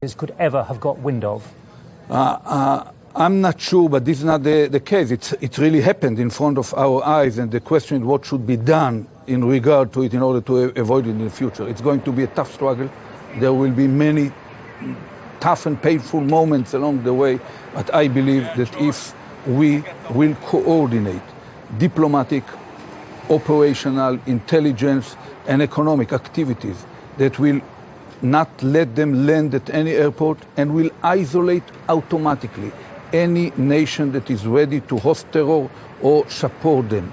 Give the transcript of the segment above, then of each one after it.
could ever have got wind of? I'm not sure, but this is not the case. It really happened in front of our eyes, and the question is what should be done in regard to it in order to avoid it in the future. It's going to be a tough struggle. There will be many tough and painful moments along the way, but I believe that if we will coordinate diplomatic, operational, intelligence, and economic activities that will not let them land at any airport and will isolate automatically any nation that is ready to host terror or support them.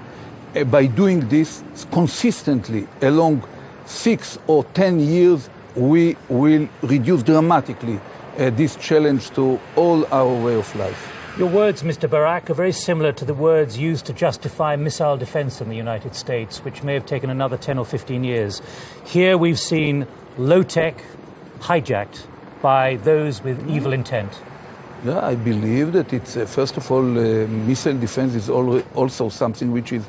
By doing this consistently along 6 or 10 years, we will reduce dramatically this challenge to all our way of life. Your words, Mr. Barak, are very similar to the words used to justify missile defense in the United States, which may have taken another 10 or 15 years. Here we've seen low-tech hijacked by those with evil intent. Yeah, I believe that it's, first of all, missile defense is also something which is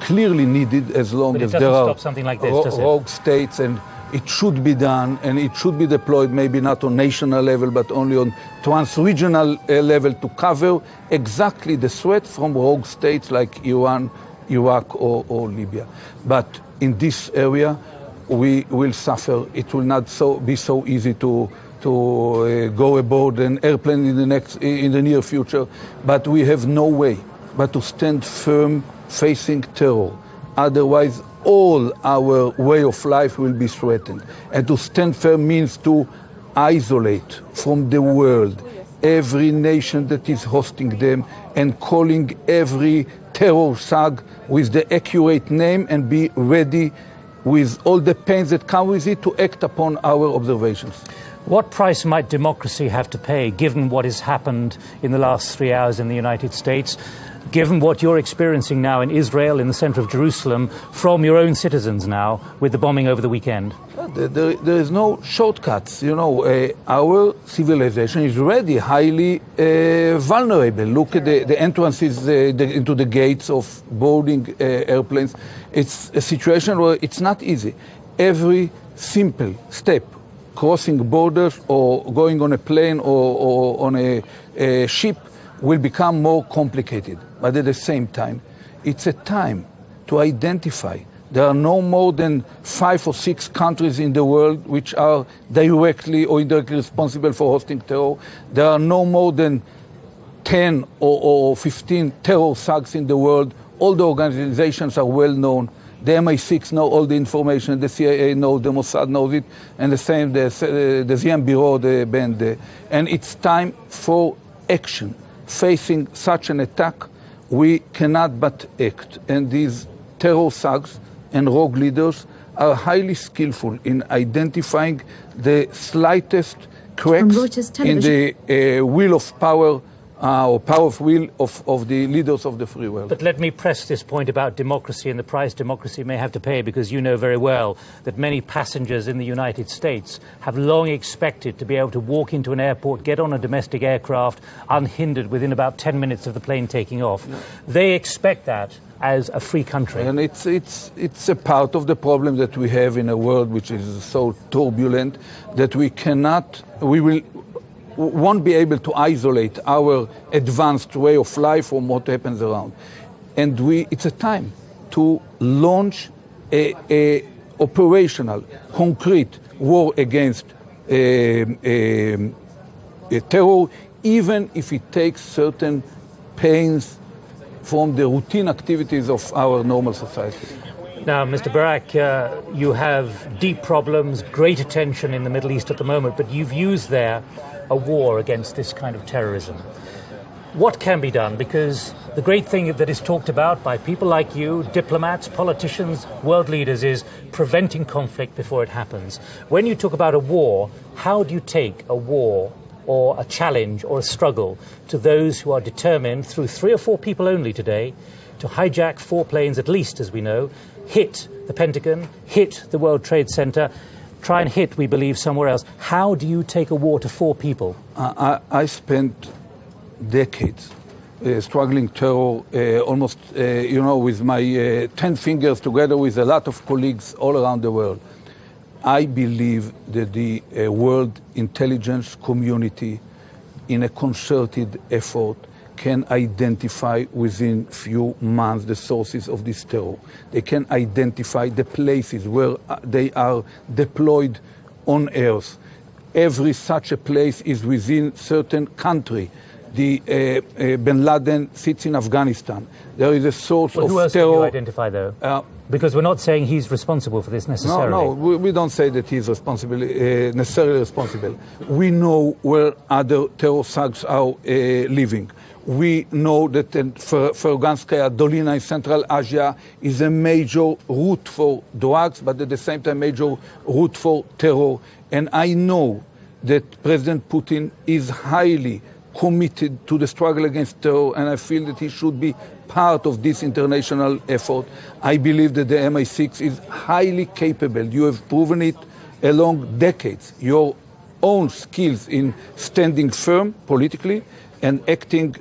clearly needed as long as there are stop something like this, does it? rogue states, and it should be done, and it should be deployed maybe not on national level, but only on trans-regional level to cover exactly the threat from rogue states like Iran, Iraq, or Libya. But in this area, we will suffer. It will not be so easy to go aboard an airplane in the near future, but we have no way but to stand firm facing terror. Otherwise, all our way of life will be threatened. And to stand firm means to isolate from the world every nation that is hosting them and calling every terror thug with the accurate name and be ready with all the pains that come with it to act upon our observations. What price might democracy have to pay, given what has happened in the last 3 hours in the United States, given what you're experiencing now in Israel, in the center of Jerusalem, from your own citizens now, with the bombing over the weekend? There is no shortcuts. You know, our civilization is already highly vulnerable. Look at the entrances into the gates of boarding airplanes. It's a situation where it's not easy. Every simple step, crossing borders or going on a plane or on a ship, will become more complicated. But at the same time, it's a time to identify. There are no more than 5 or 6 countries in the world which are directly or indirectly responsible for hosting terror. There are no more than 10 or 15 terror thugs in the world. All the organizations are well known. The MI6 know all the information, the CIA knows, the Mossad knows it, and the same, the ZM Bureau, the band. And it's time for action. Facing such an attack, we cannot but act. And these terror thugs and rogue leaders are highly skillful in identifying the slightest cracks in the will of power or power of will of the leaders of the free world. But let me press this point about democracy and the price democracy may have to pay, because you know very well that many passengers in the United States have long expected to be able to walk into an airport, get on a domestic aircraft unhindered within about 10 minutes of the plane taking off. Yeah. They expect that as a free country. And it's a part of the problem that we have in a world which is so turbulent that we won't be able to isolate our advanced way of life from what happens around. And it's a time to launch a operational, concrete war against terror, even if it takes certain pains from the routine activities of our normal society. Now, Mr. Barak, you have deep problems, great attention in the Middle East at the moment, but you've used there a war against this kind of terrorism. What can be done? Because the great thing that is talked about by people like you, diplomats, politicians, world leaders, is preventing conflict before it happens. When you talk about a war, how do you take a war or a challenge or a struggle to those who are determined, through 3 or 4 people only today, to hijack 4 planes at least, as we know, hit the Pentagon, hit the World Trade Center, try and hit, we believe, somewhere else? How do you take a war to 4 people? I spent decades struggling terror, almost, with my 10 fingers, together with a lot of colleagues all around the world. I believe that the world intelligence community, in a concerted effort, can identify within few months the sources of this terror. They can identify the places where they are deployed on Earth. Every such a place is within certain country. The Bin Laden sits in Afghanistan. There is a source of terror. Who else can you identify, though? Because we're not saying he's responsible for this necessarily. No, we don't say that he's necessarily responsible. We know where other terror thugs are living. We know that Ferganskaya Dolina in Central Asia is a major route for drugs, but at the same time major route for terror. And I know that President Putin is highly committed to the struggle against terror, and I feel that he should be part of this international effort. I believe that the MI6 is highly capable. You have proven it along decades. Your own skills in standing firm politically and acting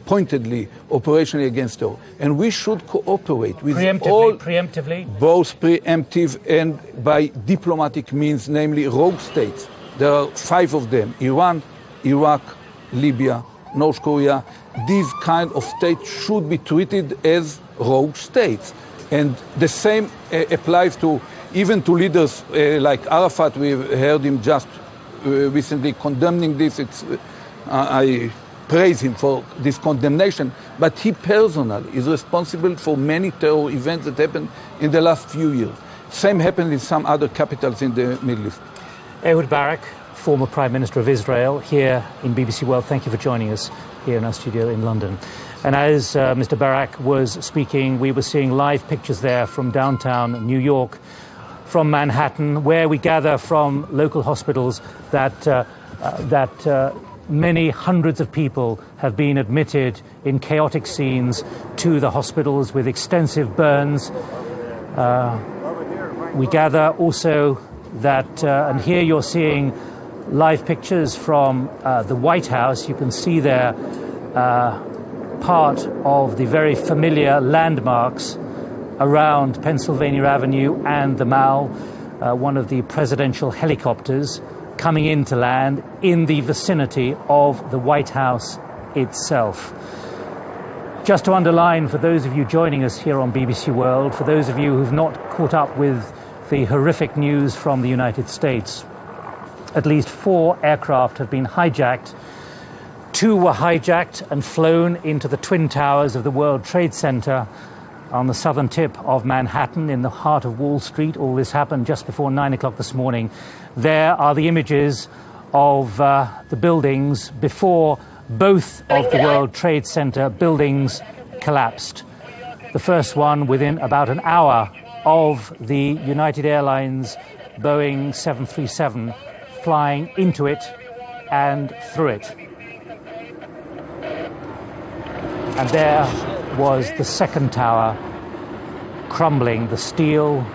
pointedly, operationally against terror. And we should cooperate with preemptively? Both preemptive and by diplomatic means, namely rogue states. There are 5 of them: Iran, Iraq, Libya, North Korea. These kind of states should be treated as rogue states. And the same applies to even to leaders like Arafat. We heard him just recently condemning this. I praise him for this condemnation, but he personally is responsible for many terror events that happened in the last few years. Same happened in some other capitals in the Middle East. Ehud Barak, former Prime Minister of Israel, here in BBC World. Thank you for joining us here in our studio in London. And as Mr. Barak was speaking, we were seeing live pictures there from downtown New York, from Manhattan, where we gather from local hospitals that many hundreds of people have been admitted in chaotic scenes to the hospitals with extensive burns. We gather also that, and here you're seeing live pictures from the White House. You can see there part of the very familiar landmarks around Pennsylvania Avenue and the Mall, one of the presidential helicopters coming in to land in the vicinity of the White House itself. Just to underline, for those of you joining us here on BBC World, for those of you who've not caught up with the horrific news from the United States, at least 4 aircraft have been hijacked. 2 were hijacked and flown into the Twin Towers of the World Trade Center on the southern tip of Manhattan in the heart of Wall Street. All this happened just before 9 o'clock this morning. There are the images of the buildings before both of the World Trade Center buildings collapsed. The first one within about an hour of the United Airlines Boeing 737 flying into it and through it. And there was the second tower crumbling, the steel,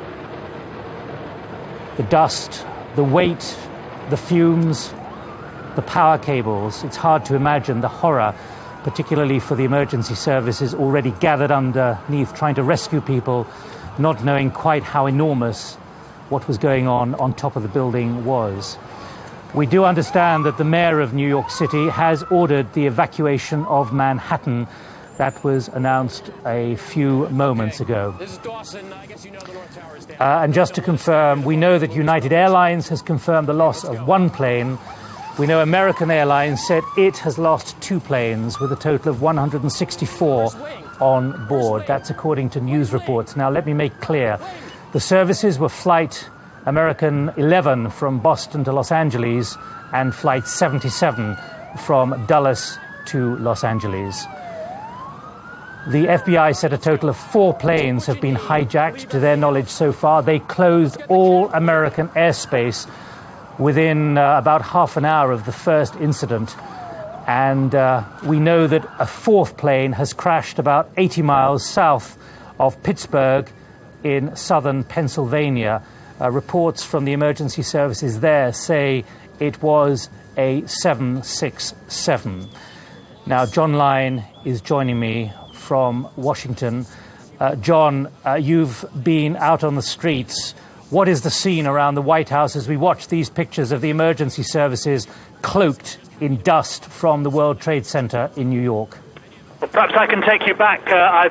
the dust, the weight, the fumes, the power cables. It's hard to imagine the horror, particularly for the emergency services already gathered underneath, trying to rescue people, not knowing quite how enormous what was going on top of the building was. We do understand that the mayor of New York City has ordered the evacuation of Manhattan. That was announced a few moments ago. This is Dawson. I guess you know the North Tower is down. And just to confirm, we know that United Airlines has confirmed the loss of 1 plane. We know American Airlines said it has lost 2 planes with a total of 164 on board. That's according to news reports. Now, let me make clear, the services were Flight American 11 from Boston to Los Angeles and Flight 77 from Dulles to Los Angeles. The FBI said a total of 4 planes have been hijacked. To their knowledge so far, they closed all American airspace within about half an hour of the first incident. And we know that a 4th plane has crashed about 80 miles south of Pittsburgh in southern Pennsylvania. Reports from the emergency services there say it was a 767. Now, John Lyon is joining me from Washington. John, you've been out on the streets. What is the scene around the White House as we watch these pictures of the emergency services cloaked in dust from the World Trade Center in New York? Well, perhaps I can take you back. I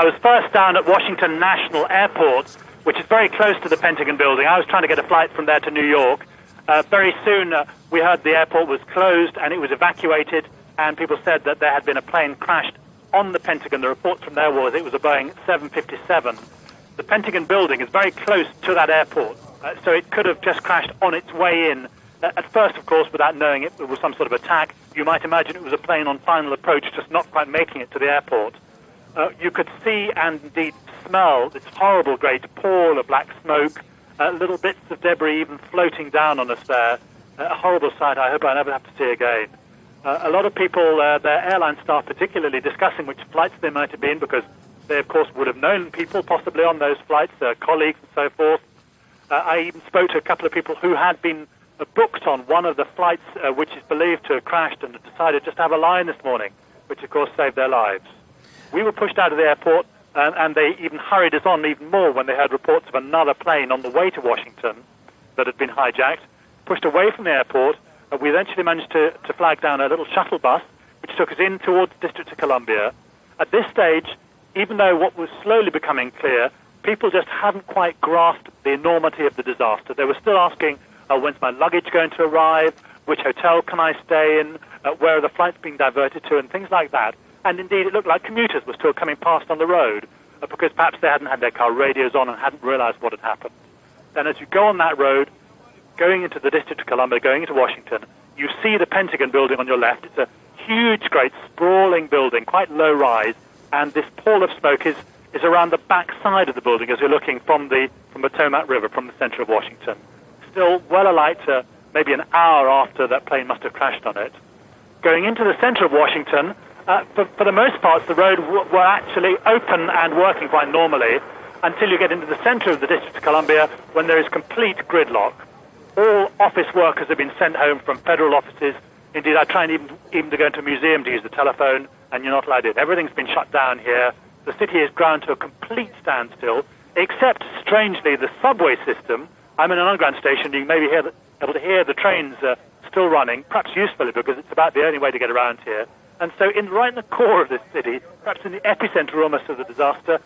was first down at Washington National Airport, which is very close to the Pentagon building. I was trying to get a flight from there to New York. Very soon we heard the airport was closed and it was evacuated, and people said that there had been a plane crashed on the Pentagon. The reports from there was it was a Boeing 757. The Pentagon building is very close to that airport, so it could have just crashed on its way in. At first, of course, without knowing it was some sort of attack, you might imagine it was a plane on final approach, just not quite making it to the airport. You could see and indeed smell this horrible great pall of black smoke, little bits of debris even floating down on us there. A horrible sight I hope I never have to see again. A lot of people, their airline staff particularly, discussing which flights they might have been, because they, of course, would have known people possibly on those flights, colleagues and so forth. I even spoke to a couple of people who had been booked on one of the flights which is believed to have crashed and decided just to have a line this morning, which, of course, saved their lives. We were pushed out of the airport, and they even hurried us on even more when they heard reports of another plane on the way to Washington that had been hijacked. Pushed away from the airport, we eventually managed to flag down a little shuttle bus, which took us in towards the District of Columbia. At this stage, even though what was slowly becoming clear, people just hadn't quite grasped the enormity of the disaster. They were still asking, when's my luggage going to arrive? Which hotel can I stay in? Where are the flights being diverted to? And things like that. And indeed, it looked like commuters were still coming past on the road because perhaps they hadn't had their car radios on and hadn't realized what had happened. Then as you go on that road, going into the District of Columbia, going into Washington, you see the Pentagon building on your left. It's a huge, great, sprawling building, quite low-rise, and this pall of smoke is around the back side of the building as you're looking from the Potomac River, from the center of Washington. Still well alight, maybe an hour after that plane must have crashed on it. Going into the center of Washington, for the most part, the road were actually open and working quite normally until you get into the center of the District of Columbia, when there is complete gridlock. All office workers have been sent home from federal offices. Indeed, I try and even to go into a museum to use the telephone, and you're not allowed in. Everything's been shut down here. The city is ground to a complete standstill, except, strangely, the subway system. I'm in an underground station. You may be able to hear the trains still running, perhaps usefully because it's about the only way to get around here. And so right in the core of this city, perhaps in the epicenter almost of the disaster,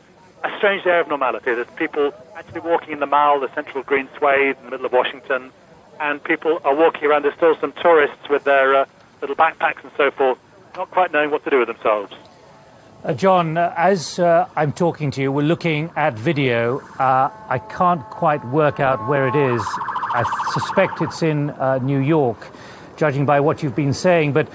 a strange air of normality. There's people actually walking in the Mall, the central green swathe in the middle of Washington, and people are walking around. There's still some tourists with their little backpacks and so forth, not quite knowing what to do with themselves. John, as I'm talking to you, we're looking at video. I can't quite work out where it is. I suspect it's in New York, judging by what you've been saying. But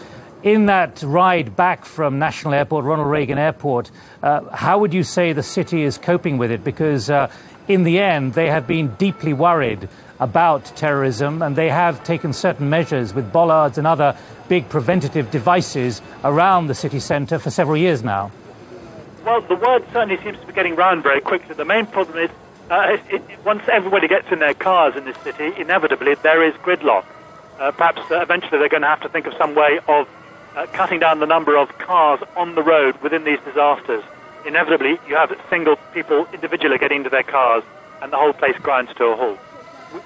in that ride back from National Airport, Ronald Reagan Airport, how would you say the city is coping with it? Because in the end, they have been deeply worried about terrorism, and they have taken certain measures with bollards and other big preventative devices around the city centre for several years now. Well, the word certainly seems to be getting round very quickly. The main problem is once everybody gets in their cars in this city, inevitably there is gridlock. Perhaps eventually they're going to have to think of some way of cutting down the number of cars on the road within these disasters. Inevitably, you have single people individually getting into their cars, and the whole place grinds to a halt.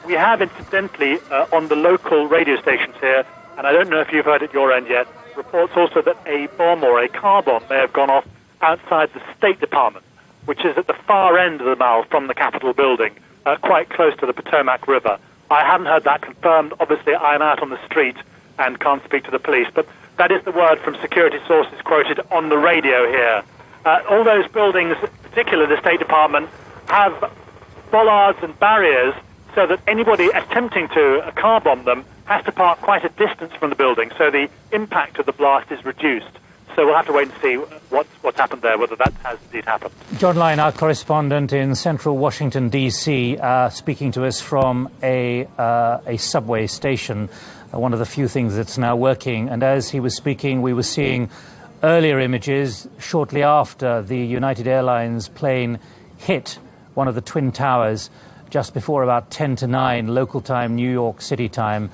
We have, incidentally, on the local radio stations here, and I don't know if you've heard at your end yet, reports also that a bomb or a car bomb may have gone off outside the State Department, which is at the far end of the Mall from the Capitol building, quite close to the Potomac River. I haven't heard that confirmed. Obviously, I'm out on the street and can't speak to the police, but that is the word from security sources quoted on the radio here. All those buildings, particularly the State Department, have bollards and barriers so that anybody attempting to car bomb them has to park quite a distance from the building, so the impact of the blast is reduced. So we'll have to wait and see what's happened there, whether that has indeed happened. John Lyon, our correspondent in central Washington, D.C., speaking to us from a subway station, one of the few things that's now working. And as he was speaking, we were seeing earlier images shortly after the United Airlines plane hit one of the Twin Towers just before about 10 to 9 local time, New York City time,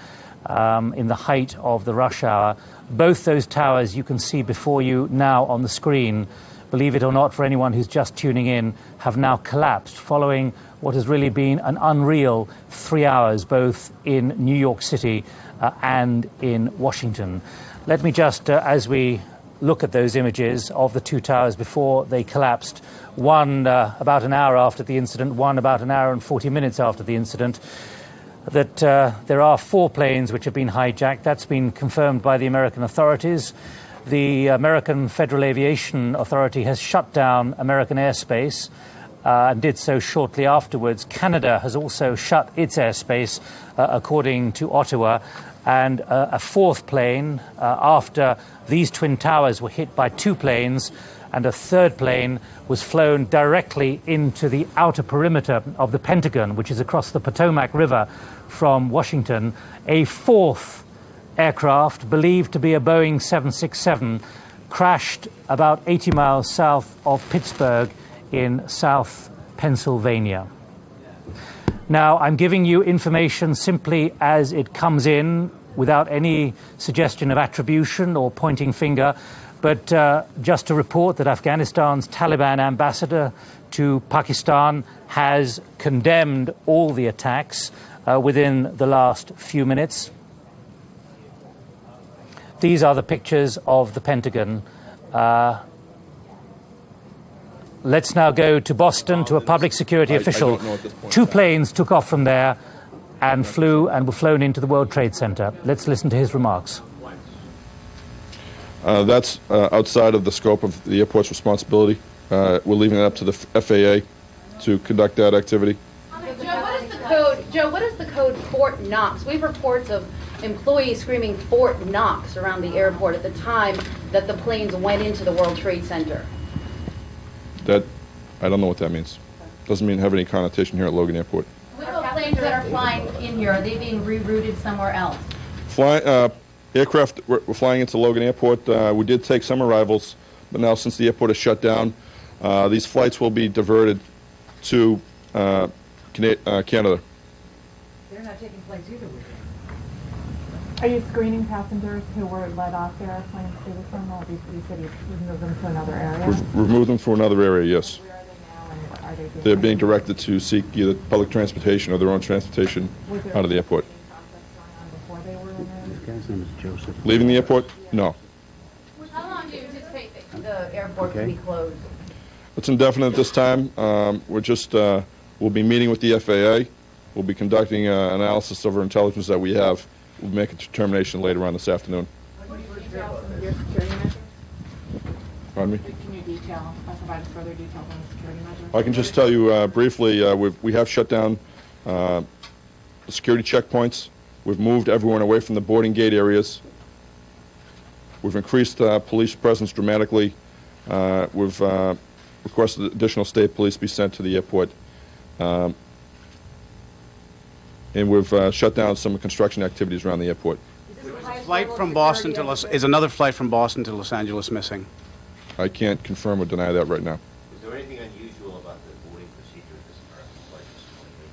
in the height of the rush hour. Both those towers you can see before you now on the screen believe it or not, for anyone who's just tuning in, have now collapsed following what has really been an unreal 3 hours, both in New York City and in Washington. Let me just, as we look at those images of the two towers before they collapsed, one about an hour after the incident, one about an hour and 40 minutes after the incident, that there are 4 planes which have been hijacked. That's been confirmed by the American authorities. The American Federal Aviation Authority has shut down American airspace and did so shortly afterwards. Canada has also shut its airspace, according to Ottawa. And a 4th plane, after these twin towers were hit by 2 planes, and a 3rd plane was flown directly into the outer perimeter of the Pentagon, which is across the Potomac River from Washington. A 4th aircraft, believed to be a Boeing 767, crashed about 80 miles south of Pittsburgh in South Pennsylvania. Now, I'm giving you information simply as it comes in, without any suggestion of attribution or pointing finger, but just to report that Afghanistan's Taliban ambassador to Pakistan has condemned all the attacks within the last few minutes. These are the pictures of the Pentagon. Let's now go to Boston, to a public security official. 2 planes took off from there and were flown into the World Trade Center. Let's listen to his remarks. That's outside of the scope of the airport's responsibility. We're leaving it up to the FAA to conduct that activity. Joe, what is the code Fort Knox? We have reports of employees screaming Fort Knox around the airport at the time that the planes went into the World Trade Center. That, I don't know what that means. Doesn't have any connotation here at Logan Airport. What about planes that are flying in here? Are they being rerouted somewhere else? Aircraft were flying into Logan Airport. We did take some arrivals, but now since the airport is shut down, these flights will be diverted to Canada. They're not taking flights either. Are you screening passengers who were let off their airplanes through the terminal? You said you moved them to another area? We've moved them to another area, yes. Where are they now, and are they They're being directed to seek either public transportation or their own transportation out of the airport. before they were removed? This guy's name is Joseph. Leaving the airport? No. How long do you anticipate the airport to be closed? It's indefinite at this time. We'll be meeting with the FAA. We'll be conducting an analysis of our intelligence that we have. We'll make a determination later on this afternoon. Can you detail some of your security measures? Pardon me? Can you provide further details on the security measures? I can just tell you briefly, we have shut down the security checkpoints. We've moved everyone away from the boarding gate areas. We've increased police presence dramatically. We've requested additional state police be sent to the airport. And we've shut down some construction activities around the airport. Flight from Boston to is another flight from Boston to Los Angeles missing? I can't confirm or deny that right now. Is there anything unusual about the boarding procedure of this American flight this morning?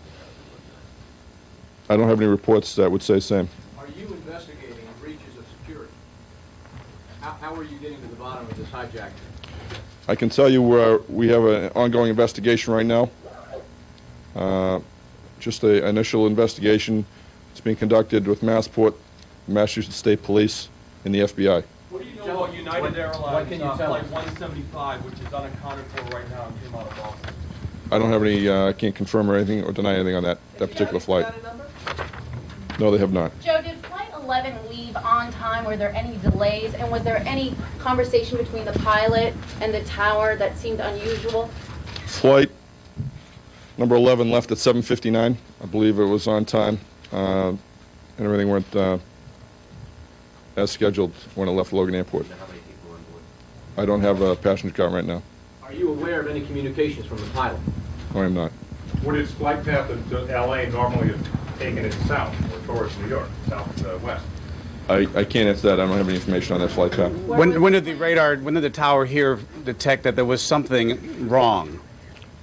I don't have any reports that would say same. Are you investigating breaches of security? How are you getting to the bottom of this hijacking? I can tell you we have an ongoing investigation right now. Just an initial investigation. It's being conducted with Massport, Massachusetts State Police, and the FBI. What do you know about United Airlines Flight 175, which is unaccounted for right now and came out of Boston? I don't have any, I can't confirm or anything or deny anything on that particular flight. No, they have not. Joe, did Flight 11 leave on time? Were there any delays? And was there any conversation between the pilot and the tower that seemed unusual? Flight number 11 left at 7:59. I believe it was on time, and everything went as scheduled when it left Logan Airport. How many people were on board? I don't have a passenger count right now. Are you aware of any communications from the pilot? No, I'm not. Would its flight path to L.A. normally have taken it south or towards New York, southwest? I can't answer that. I don't have any information on that flight path. When did the tower here detect that there was something wrong?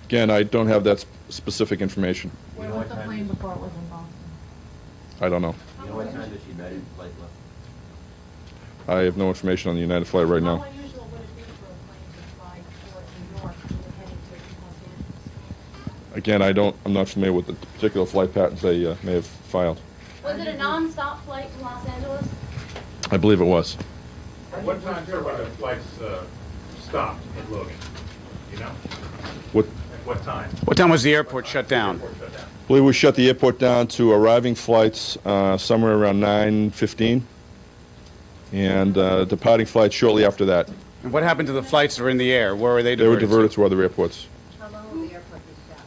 Again, I don't have that specific information. Where was the plane before it was in Boston? I don't know. You know what time this United flight left? I have no information on the United flight right now. How unusual would it be for a plane to fly Again, I'm not familiar with the particular flight patterns they may have filed. Was it a non-stop flight to Los Angeles? I believe it was. What time, sir, were the flights stopped at Logan? You know? What? At what time? What time was the airport shut down? I believe we shut the airport down to arriving flights somewhere around 9:15, and departing flights shortly after that. And what happened to the flights that were in the air? Where were they They were diverted? diverted to other airports. How long will the airport be shut?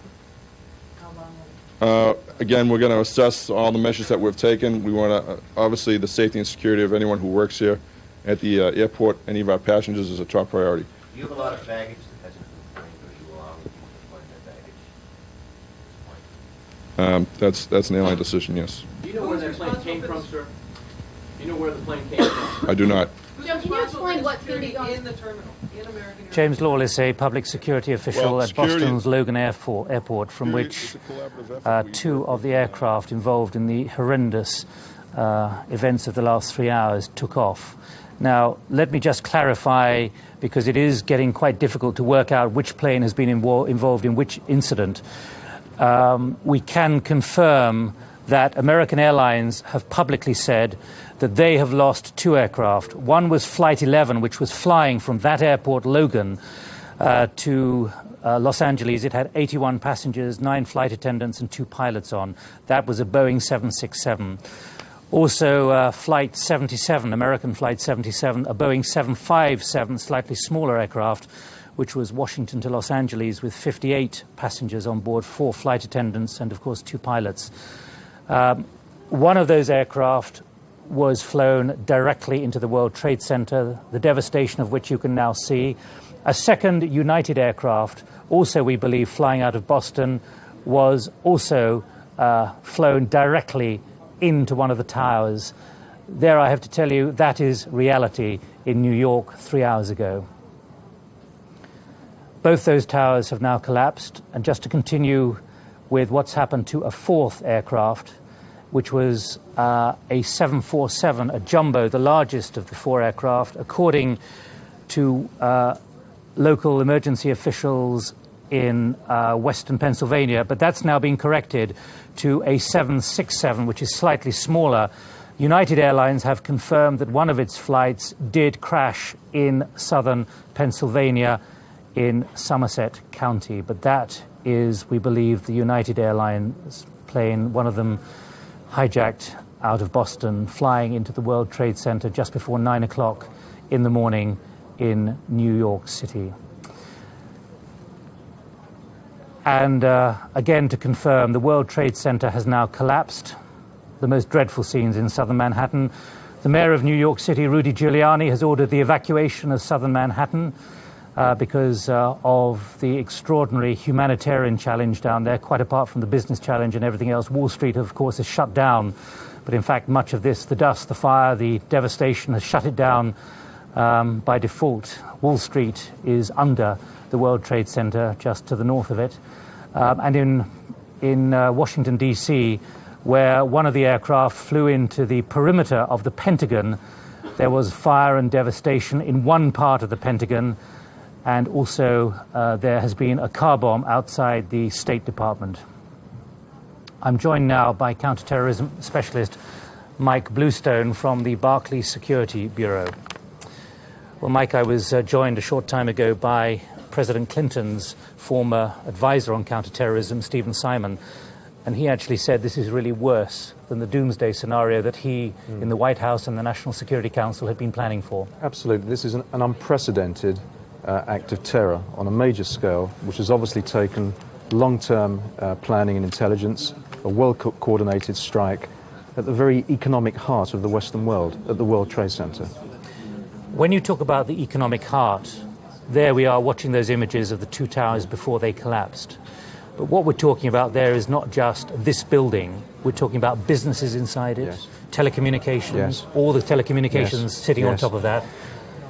How long will Again, we're going to assess all the measures that we've taken. We want to, obviously, the safety and security of anyone who works here at the airport, any of our passengers, is a top priority. Do you have a lot of baggage that hasn't been claimed, or do you allow people to claim that baggage at this point? That's an airline decision, yes. Do you know where that plane came from, sir? Do you know where the plane came from? I do not. Joe, can you explain what's going to be going in the terminal, in American Airlines? James Lawless, a public security official Well, at security- Boston's Logan Airport, from which It's a collaborative effort. two of the aircraft involved in the horrendous events of the last 3 hours took off. Now, let me just clarify, because it is getting quite difficult to work out which plane has been involved in which incident. We can confirm that American Airlines have publicly said that they have lost two aircraft. One was Flight 11, which was flying from that airport, Logan, to Los Angeles. It had 81 passengers, 9 flight attendants, and 2 pilots on. That was a Boeing 767. Also, Flight 77, American Flight 77, a Boeing 757, slightly smaller aircraft, which was Washington to Los Angeles with 58 passengers on board, 4 flight attendants, and, of course, 2 pilots. One of those aircraft was flown directly into the World Trade Center, the devastation of which you can now see. A second United aircraft, also we believe flying out of Boston, was also flown directly into one of the towers. There, I have to tell you, that is reality in New York 3 hours ago. Both those towers have now collapsed. And just to continue with what's happened to a fourth aircraft, which was a 747, a jumbo, the largest of the 4 aircraft, according to local emergency officials in western Pennsylvania. But that's now been corrected to a 767, which is slightly smaller. United Airlines have confirmed that one of its flights did crash in southern Pennsylvania in Somerset County. But that is, we believe, the United Airlines plane, one of them hijacked out of Boston, flying into the World Trade Center just before 9 o'clock in the morning in New York City. And again, to confirm, the World Trade Center has now collapsed. The most dreadful scenes in southern Manhattan. The mayor of New York City, Rudy Giuliani, has ordered the evacuation of southern Manhattan because of the extraordinary humanitarian challenge down there, quite apart from the business challenge and everything else. Wall Street, of course, is shut down. But in fact, much of this, the dust, the fire, the devastation has shut it down by default. Wall Street is under the World Trade Center, just to the north of it. And in Washington, D.C., where one of the aircraft flew into the perimeter of the Pentagon, there was fire and devastation in one part of the Pentagon. And also, there has been a car bomb outside the State Department. I'm joined now by counterterrorism specialist Mike Bluestone from the Barclays Security Bureau. Well, Mike, I was joined a short time ago by President Clinton's former advisor on counterterrorism, Stephen Simon, and he actually said this is really worse than the doomsday scenario that he, in the White House and the National Security Council, had been planning for. Absolutely. This is an unprecedented act of terror on a major scale, which has obviously taken long-term planning and intelligence, a well-coordinated strike at the very economic heart of the Western world, at the World Trade Center. When you talk about the economic heart, there we are watching those images of the 2 towers before they collapsed. But what we're talking about there is not just this building. We're talking about businesses inside it, yes. Telecommunications, yes. all the telecommunications yes. sitting yes. on top of that.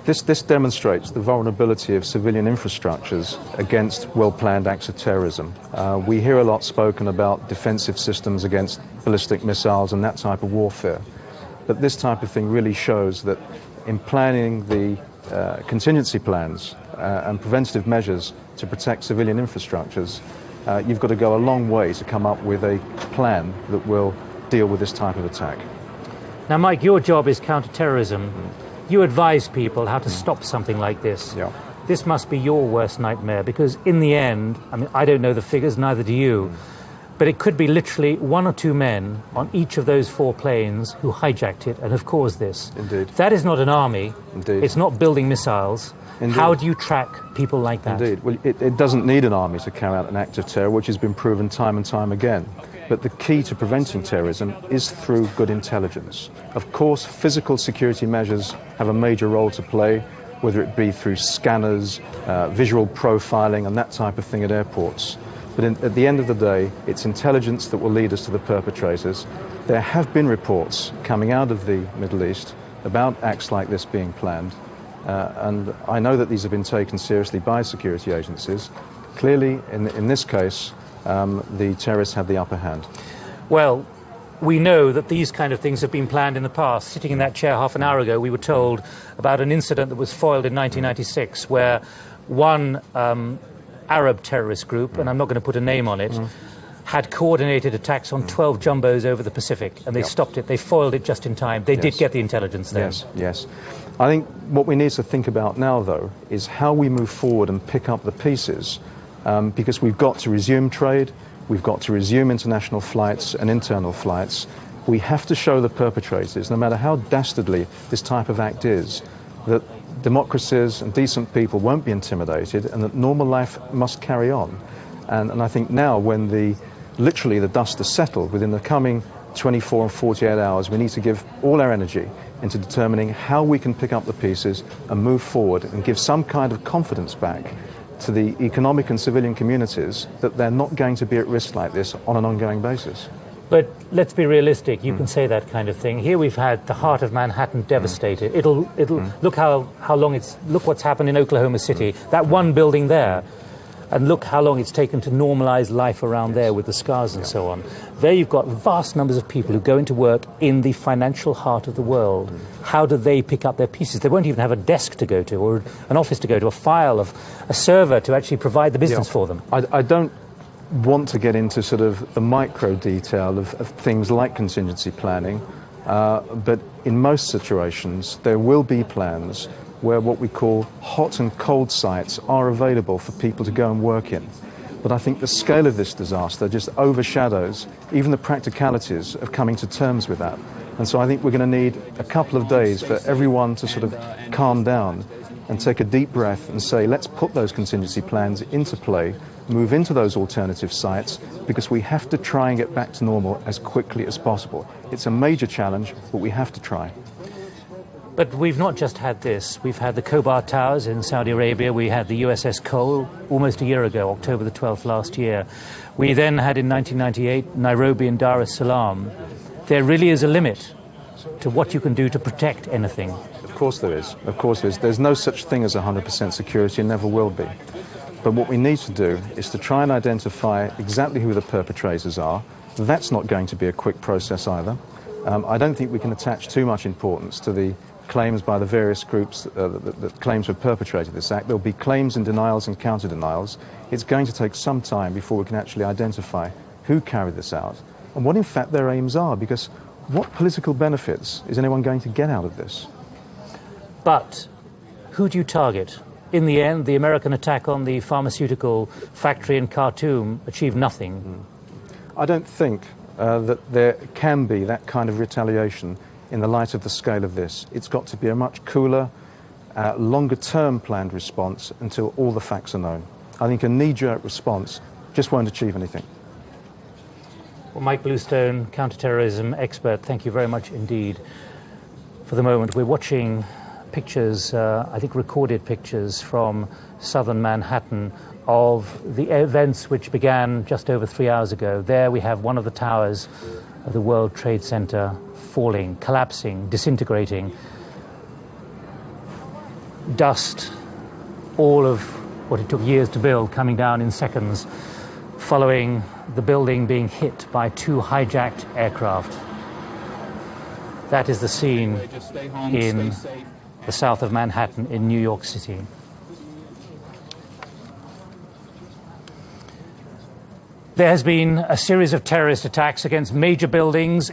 This demonstrates the vulnerability of civilian infrastructures against well-planned acts of terrorism. We hear a lot spoken about defensive systems against ballistic missiles and that type of warfare. But this type of thing really shows that in planning the contingency plans and preventative measures to protect civilian infrastructures, you've got to go a long way to come up with a plan that will deal with this type of attack. Now, Mike, your job is counter-terrorism. You advise people how to stop something like this. Yeah. This must be your worst nightmare, because in the end, I mean, I don't know the figures, neither do you, but it could be literally 1 or 2 men on each of those 4 planes who hijacked it and have caused this. Indeed. That is not an army. Indeed. It's not building missiles. Indeed. How do you track people like that? Indeed. Well, it doesn't need an army to carry out an act of terror, which has been proven time and time again. But the key to preventing terrorism is through good intelligence. Of course, physical security measures have a major role to play, whether it be through scanners, visual profiling and that type of thing at airports. But at the end of the day, it's intelligence that will lead us to the perpetrators. There have been reports coming out of the Middle East about acts like this being planned, and I know that these have been taken seriously by security agencies. Clearly, in this case, the terrorists had the upper hand. Well, we know that these kind of things have been planned in the past. Sitting in that chair half an hour ago, we were told about an incident that was foiled in 1996 where one Arab terrorist group, and I'm not going to put a name on it, had coordinated attacks on 12 jumbos over the Pacific, and they stopped it. They foiled it just in time. They did get the intelligence there. Yes, yes. I think what we need to think about now, though, is how we move forward and pick up the pieces, because we've got to resume trade, we've got to resume international flights and internal flights. We have to show the perpetrators, no matter how dastardly this type of act is, that democracies and decent people won't be intimidated and that normal life must carry on. And I think now, when literally the dust has settled, within the coming 24 and 48 hours, we need to give all our energy into determining how we can pick up the pieces and move forward and give some kind of confidence back to the economic and civilian communities that they're not going to be at risk like this on an ongoing basis. But let's be realistic. You can say that kind of thing. Here we've had the heart of Manhattan devastated. It'll look look what's happened in Oklahoma City. That one building there, and look how long it's taken to normalize life around there with the scars and so on. There you've got vast numbers of people who go into work in the financial heart of the world. How do they pick up their pieces? They won't even have a desk to go to or an office to go to, a file of a server to actually provide the business for them. I don't want to get into sort of the micro detail of things like contingency planning, but in most situations there will be plans where what we call hot and cold sites are available for people to go and work in. But I think the scale of this disaster just overshadows even the practicalities of coming to terms with that. And so I think we're going to need a couple of days for everyone to sort of calm down and take a deep breath and say, let's put those contingency plans into play, move into those alternative sites, because we have to try and get back to normal as quickly as possible. It's a major challenge, but we have to try. But we've not just had this. We've had the Khobar Towers in Saudi Arabia. We had the USS Cole almost a year ago, October the 12th last year. We then had in 1998 Nairobi and Dar es Salaam. There really is a limit to what you can do to protect anything. Of course there is. Of course there is. There's no such thing as 100% security and never will be. But what we need to do is to try and identify exactly who the perpetrators are. That's not going to be a quick process either. I don't think we can attach too much importance to the claims by the various groups that claims have perpetrated this act. There'll be claims and denials and counter-denials. It's going to take some time before we can actually identify who carried this out and what in fact their aims are, because what political benefits is anyone going to get out of this? But who do you target? In the end, the American attack on the pharmaceutical factory in Khartoum achieved nothing. I don't think that there can be that kind of retaliation in the light of the scale of this. It's got to be a much cooler, longer-term planned response until all the facts are known. I think a knee-jerk response just won't achieve anything. Well, Mike Bluestone, counterterrorism expert, thank you very much indeed. For the moment, we're watching pictures, I think recorded pictures from southern Manhattan of the events which began just over 3 hours ago. There we have one of the towers of the World Trade Center falling, collapsing, disintegrating. Dust, all of what it took years to build, coming down in seconds, following the building being hit by 2 hijacked aircraft. That is the scene in the south of Manhattan in New York City. There has been a series of terrorist attacks against major buildings